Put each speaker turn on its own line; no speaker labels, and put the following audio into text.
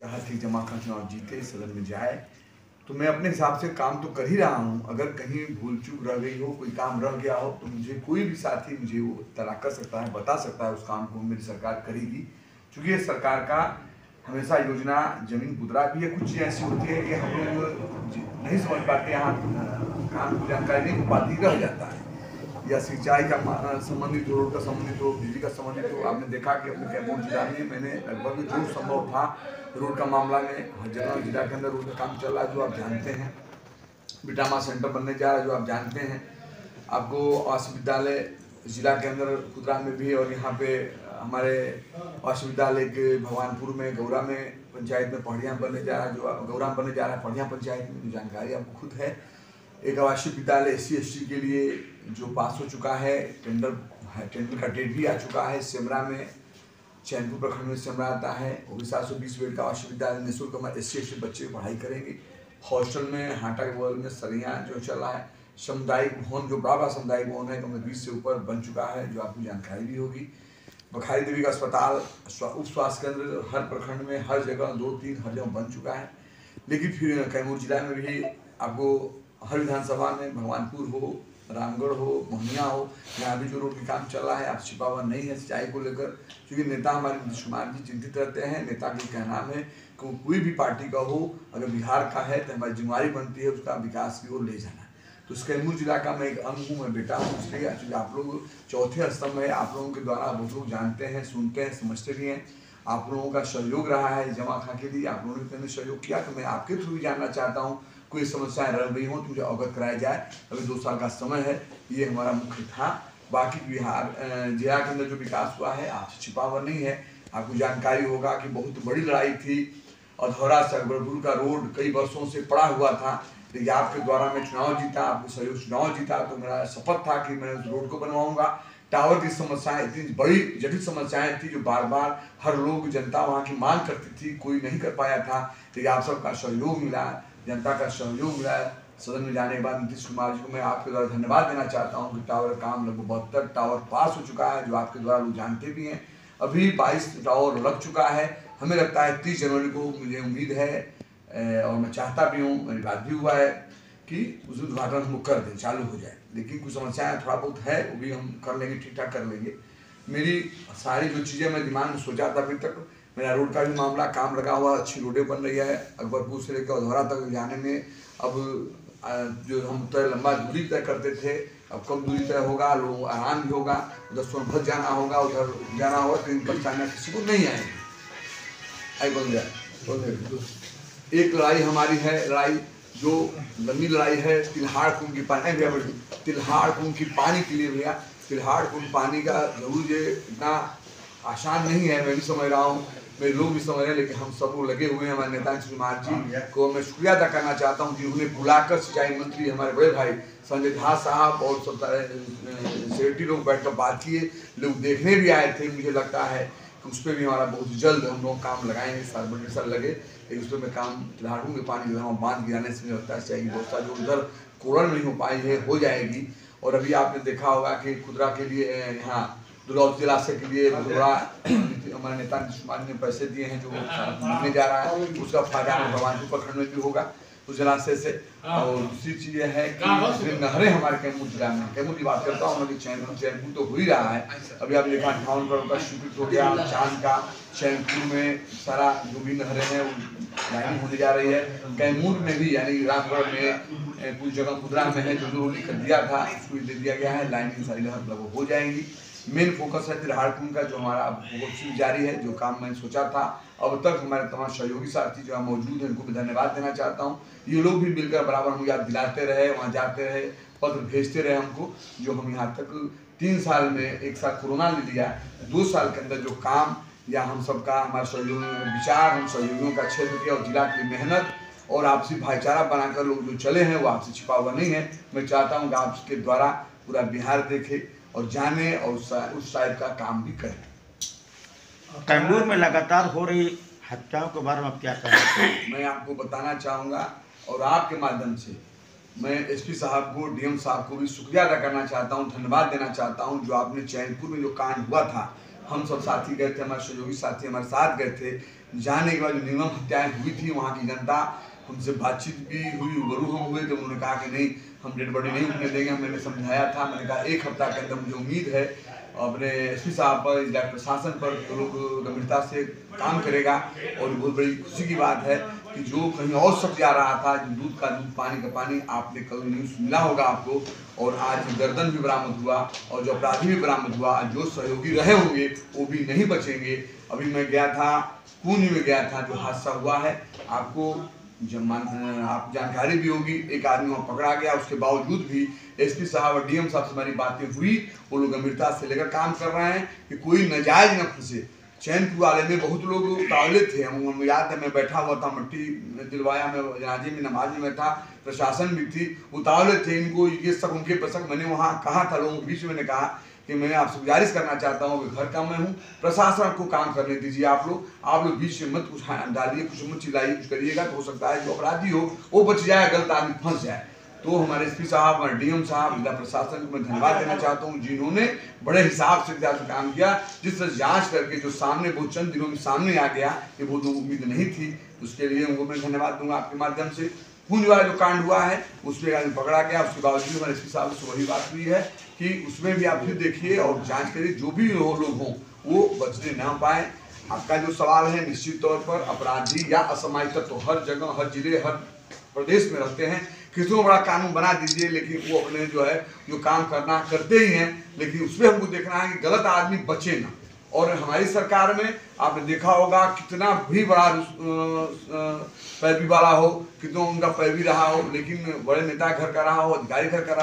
कहा थी जमा खां चुनाव जीते सदन में जाए, तो मैं अपने हिसाब से काम तो कर ही रहा हूँ। अगर कहीं भूल चूक रह गई हो, कोई काम रह गया हो, तो मुझे कोई भी साथी मुझे वो इत्तला कर सकता है, बता सकता है उस काम को मेरी सरकार करेगी। क्योंकि ये सरकार का हमेशा योजना जमीन मुद्रा भी है। कुछ चीज़ें ऐसी होती है कि हम लोग नहीं समझ पाते, यहाँ काम की जानकारी नहीं हो पाती, रह जाता है। या सिंचाई का संबंधित हो, रोड का संबंधित हो, बिजली का संबंधित हो। आपने देखा कि अपने कैमूर जिला में मैंने लगभग जो संभव था रोड का मामला में, हर जगह जिला के अंदर रोड का काम चल रहा है, जो आप जानते हैं। बिटामा सेंटर बनने जा रहा है, जो आप जानते हैं। आपको आवासीय विद्यालय जिला के अंदर खुदरा में भी, और यहाँ पे हमारे आवासीय विद्यालय के भगवानपुर में, गौरा में पंचायत में पढ़िया बनने जा रहा है, जो गौरा में बनने जा रहा है पढ़िया पंचायत में, जो जानकारी आपको खुद है। एक आवासीय विद्यालय SC/ST के लिए जो पास हो चुका है, टेंडर का डेट भी आ चुका है। सिमरा में, चैनपुर प्रखंड में सिमरा आता है, वो भी 720 बेड का आवासीय विद्यालय निःशुल्क हमारे SC/ST बच्चे पढ़ाई करेंगे। हॉस्टल में हाटा के बगल में सरिया जो चल रहा है, सामुदायिक भवन जो बड़ा सामुदायिक भवन है, कम 20 से ऊपर बन चुका है, जो आपको जानकारी भी होगी। बखारी देवी का अस्पताल, उप स्वास्थ्य केंद्र हर प्रखंड में, हर जगह 2-3 हर जगह बन चुका है। लेकिन फिर कैमूर जिला में भी आपको हर विधानसभा में, भगवानपुर हो, रामगढ़ हो, मोहनिया हो, यहाँ भी जो रोड का काम चल रहा है, आप छिपावा नहीं है सिंचाई को लेकर। क्योंकि नेता हमारे नीतीश कुमार जी चिंतित रहते हैं। नेता का कहना है कि कोई भी पार्टी का हो, अगर बिहार का है तो हमारी जिम्मेदारी बनती है उसका विकास की ओर ले जाना। तो कैमूर जिला का मैं एक अंग हूँ, मैं बेटा हूँ, इसलिए आप लोग चौथे स्तंभ है। आप लोगों के द्वारा बहुत लोग जानते हैं, सुनते हैं, समझते भी हैं। आप लोगों का सहयोग रहा है जमा खां के लिए, आप लोगों ने मैंने सहयोग किया। तो मैं आपके थ्रू भी जानना चाहता हूँ, कोई समस्याएं रह गई हो तो मुझे अवगत कराया जाए। अभी 2 साल का समय है, ये हमारा मुख्य था। बाकी बिहार जिला के अंदर जो विकास हुआ है, आपसे छिपा हुआ नहीं है। आपको जानकारी होगा कि बहुत बड़ी लड़ाई थी, अधौरा से अकबरपुर का रोड कई वर्षों से पड़ा हुआ था, लेकिन आपके द्वारा मैं चुनाव जीता, आपको सहयोग चुनाव जीता, तो मेरा शपथ था कि मैं उस रोड को बनवाऊंगा। टावर की समस्याएं इतनी बड़ी जटिल समस्याएं थी, जो बार बार हर लोग जनता वहाँ की मांग करती थी, कोई नहीं कर पाया था। लेकिन आप सबका सहयोग मिला, जनता का सहयोग मिला। सदन में जाने के बाद नीतीश कुमार जी को मैं आपके द्वारा धन्यवाद देना चाहता हूँ कि टावर काम लगभग 72 टावर पास हो चुका है, जो आपके द्वारा लोग जानते भी हैं। अभी 22 टावर लग चुका है। हमें लगता है 30 जनवरी को, मुझे उम्मीद है और मैं चाहता भी हूँ, मेरी बात भी हुआ है कि उस उद्घाटन हम कर दें, चालू हो जाए। लेकिन कुछ समस्याएं थोड़ा बहुत है, वो भी हम कर लेंगे, ठीक ठाक कर लेंगे। मेरी सारी जो चीज़ें मैं दिमाग में सोचा था अभी तक, मेरा रोड का भी मामला, काम लगा हुआ, अच्छी रोडें बन रही है। अकबरपुर से लेकर अधौरा तक जाने में अब जो हम तय लंबा दूरी तय करते थे, अब कम दूरी तय होगा, लोग आराम भी होगा। उधर सोनभद्र जाना होगा, उधर जाना होगा, तो इन परेशानियाँ किसी को नहीं आएंगी। आई बन गया। एक लड़ाई हमारी है, लड़ाई जो लंबी लड़ाई है, तिल्हाड़ कुंड की पानी भैया, तिल्हाड़ कुंड की पानी के लिए भैया। तिल्हाड़ कुंड पानी का जरूर ये इतना आसान नहीं है, मैं भी समझ रहा हूँ, मेरे लोग भी समझ रहे हैं। लेकिन हम सब लोग लगे हुए हैं। हमारे नेता नीतीश कुमार जी को मैं शुक्रिया अदा करना चाहता हूँ, जिन्होंने बुलाकर सिंचाई मंत्री हमारे बड़े भाई संजय झा साहब और सब सेक्रेटरी लोग बैठकर बात किए, लोग देखने भी आए थे। मुझे लगता है कि उस पर भी हमारा बहुत जल्द हम लोग काम लगाएंगे, साल लगे, लेकिन उस पर मैं काम तिल्हाड़ों के पानी जो है बांध गिराने से मुझे लगता है चाहिए व्यवस्था जो उधर कोरल नहीं हो पाई है, हो जाएगी। और अभी आपने देखा होगा कि खुदरा के लिए यहाँ दुर्गावती जलाशय के लिए थोड़ा हमारे नेता नीतीश कुमार ने पैसे दिए हैं, जो मिलने जा रहा है, उसका फायदा भगवानपुर प्रखंड में भी होगा उस जलाशय से। और दूसरी चीज़ यह है कि नहरें हमारे कैमूर जिला में, कैमूर की बात करता हूँ, चैनपुर तो हो ही रहा है। अभी आप देखा 58 करोड़ का स्वीकृत हो गया चांद का। चैनपुर में सारा जो भी नहरें हैं लाइनिंग होने जा रही है। कैमूर में भी, यानी रामगढ़ में कुछ जगह खुदरा में है, जो लिख दिया था उसको दे दिया गया है, लाइनिंग सारी लगभग हो जाएंगी। मेन फोकस है तिल्हाड़ कुंड का, जो हमारा बहुत जारी है, जो काम मैंने सोचा था। अब तक हमारे तमाम सहयोगी साथी जो मौजूद हैं, उनको भी धन्यवाद देना चाहता हूँ। ये लोग भी मिलकर बराबर हम याद दिलाते रहे, वहाँ जाते रहे, पत्र भेजते रहे हमको, जो हम यहाँ तक 3 साल में, 1 साल कोरोना ले लिया, 2 साल के अंदर जो काम या हम सबका, हमारे सहयोगियों का विचार, हम सहयोगियों का क्षेत्र के और जिला की मेहनत और आपसी भाईचारा बनाकर लोग जो चले हैं, वो आपसे छिपा हुआ नहीं है। मैं चाहता हूँ कि आपके द्वारा पूरा बिहार देखे और जाने और उस साइड का काम भी करें।
कैमूर में लगातार हो रही हत्याओं के बारे में आप क्या कहें?
मैं आपको बताना चाहूँगा और आपके माध्यम से मैं SP साहब को, DM साहब को भी शुक्रिया अदा करना चाहता हूँ, धन्यवाद देना चाहता हूँ। जो आपने चैनपुर में जो कांड हुआ था, हम सब साथी गए थे, हमारे सहयोगी साथी हमारे साथ गए थे, जाने के बाद जो निर्मम हत्याएं हुई थी, वहाँ की जनता हमसे बातचीत भी हुई, रूबरू हम हुए तो उन्होंने कहा कि नहीं, हम डेड बॉडी नहीं उठने देंगे। मैंने समझाया था, मैंने कहा 1 हफ्ता के अंदर मुझे उम्मीद है अपने एसपी साहब पर, जिला प्रशासन पर, जो लोग गंभीरता से काम करेगा। और बहुत बड़ी खुशी की बात है कि जो कहीं और सब जा रहा था, जो दूध का दूध पानी का पानी, आपने कल न्यूज़ मिला होगा आपको, और आज गर्दन भी बरामद हुआ और जो अपराधी भी बरामद हुआ, जो सहयोगी रहे होंगे वो भी नहीं बचेंगे। अभी मैं गया था, कूंज में गया था, जो हादसा हुआ है, आपको आप जानकारी भी होगी, एक आदमी वहाँ पकड़ा गया। उसके बावजूद भी एसपी साहब और डीएम साहब से हमारी बातें हुई, वो लोग गंभीरता से लेकर काम कर रहे हैं कि कोई नाजायज न फंसे। चैनपुर वाले में बहुत लोग उतावले थे, हम याद है, मैं बैठा हुआ था, मट्टी दिलवाया, मैं जनाजे में नमाज में था, प्रशासन भी थी, उतावले थे, इनको ये सब उनके पसंद। मैंने वहाँ कहा था लोगों के बीच में, मैंने कहा कि मैं आपसे गुजारिश करना चाहता हूँ कि घर का मैं हूँ, प्रशासन को काम करने दीजिए। आप लोग बीच में मत कुछ डालिए, कुछ मत चिल्लाइए, कुछ करिएगा तो हो सकता है जो अपराधी हो वो बच जाए, गलत आदमी फंस जाए। तो हमारे एसपी साहब और डीएम साहब, जिला प्रशासन को मैं धन्यवाद देना चाहता हूँ, जिन्होंने बड़े हिसाब से काम किया, जिस तरह जांच करके जो सामने वो चंद दिनों में सामने आ गया, ये बहुत उम्मीद नहीं थी। उसके लिए उनको मैं धन्यवाद दूंगा आपके माध्यम से। कूंज वाला जो कांड हुआ है उसमें आदमी पकड़ा गया, उसके बावजूद हमारे एसपी साहब से वही बात हुई है कि उसमें भी आप फिर देखिए और जांच करिए, जो भी लोग हों वो बचने ना पाए। आपका जो सवाल है, निश्चित तौर पर अपराधी या असामाजिक तत्व हर जगह, हर जिले, हर प्रदेश में रहते हैं। किसी को बड़ा कानून बना दीजिए, लेकिन वो अपने जो है जो काम करना करते ही हैं, लेकिन उसमें हमको देखना है कि गलत आदमी बचे ना। और हमारी सरकार में आपने देखा होगा कितना भी बड़ा पैरवी वाला हो, कितना उनका पैरवी रहा हो, लेकिन बड़े नेता घर का रहा हो, अधिकारी घर का रहा हो,